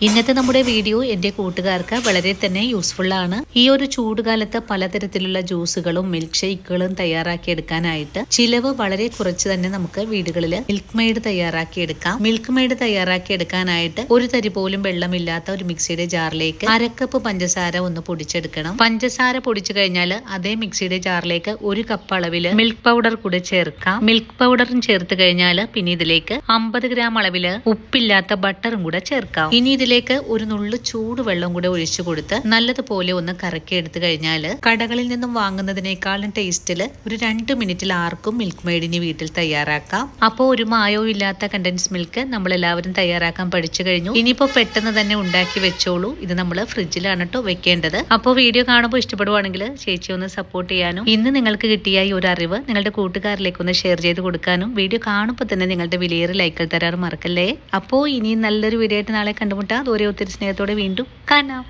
ഇന്നത്തെ നമ്മുടെ വീഡിയോ എൻ്റെ കൂട്ടുകാർക്ക് വളരെ തന്നെ യൂസ്ഫുൾ ആണ്. ഈ ഒരു ചൂടുകാലത്ത് പലതരത്തിലുള്ള ജ്യൂസുകളും മിൽക്ക് ഷേക്കുകളും തയ്യാറാക്കി എടുക്കാനായിട്ട് ചിലവ് വളരെ കുറച്ച് തന്നെ നമുക്ക് വീടുകളിൽ മിൽക്ക് മെയ്ഡ് തയ്യാറാക്കി എടുക്കാം. മിൽക്ക് മെയ്ഡ് തയ്യാറാക്കി എടുക്കാനായിട്ട് ഒരു തരി പോലും വെള്ളമില്ലാത്ത ഒരു മിക്സിയുടെ ജാറിലേക്ക് അരക്കപ്പ് പഞ്ചസാര ഒന്ന് പൊടിച്ചെടുക്കണം. പഞ്ചസാര പൊടിച്ചു കഴിഞ്ഞാൽ അതേ മിക്സിയുടെ ജാറിലേക്ക് ഒരു കപ്പ് അളവില് മിൽക്ക് പൗഡർ കൂടെ ചേർക്കാം. മിൽക്ക് പൗഡറും ചേർത്ത് കഴിഞ്ഞാൽ പിന്നെ ഇതിലേക്ക് 50 ഗ്രാം അളവില് ഉപ്പില്ലാത്ത ബട്ടറും കൂടെ ചേർക്കാം. ഇനി ഇതിലേക്ക് ഒരു നുള്ളു ചൂടുവെള്ളം കൂടെ ഒഴിച്ചു കൊടുത്ത് നല്ലതുപോലെ ഒന്ന് കറക്കി എടുത്തു കഴിഞ്ഞാൽ കടകളിൽ നിന്നും വാങ്ങുന്നതിനേക്കാളും ടേസ്റ്റിൽ ഒരു 2 മിനിറ്റിൽ ആർക്കും മിൽക്ക് മെയ്ഡിന് വീട്ടിൽ തയ്യാറാക്കാം. അപ്പോൾ ഒരു മായവും ഇല്ലാത്ത കണ്ടൻസ് മിൽക്ക് നമ്മൾ എല്ലാവരും തയ്യാറാക്കാൻ പഠിച്ചു കഴിഞ്ഞു. ഇനിയിപ്പോൾ പെട്ടെന്ന് തന്നെ ഉണ്ടാക്കി വെച്ചോളൂ. ഇത് നമ്മൾ ഫ്രിഡ്ജിലാണ് കേട്ടോ വെക്കേണ്ടത്. അപ്പോൾ വീഡിയോ കാണുമ്പോൾ ഇഷ്ടപ്പെടുവാണെങ്കിൽ ചേച്ചി ഒന്ന് സപ്പോർട്ട് ചെയ്യാനും ഇന്ന് നിങ്ങൾക്ക് കിട്ടിയ ഈ ഒരു അറിവ് നിങ്ങളുടെ കൂട്ടുകാരിലേക്ക് ഒന്ന് ഷെയർ ചെയ്ത് കൊടുക്കാനും വീഡിയോ കാണുമ്പോൾ തന്നെ നിങ്ങളുടെ വിലയേറെ ലൈക്കുകൾ തരാറ് മറക്കല്ലേ. അപ്പോൾ ഇനി നല്ലൊരു വീഡിയോ ആയിട്ട് നാളെ കണ്ടുമുട്ടാം. ഒത്തിരി സ്നേഹത്തോടെ വീണ്ടും കാണാം.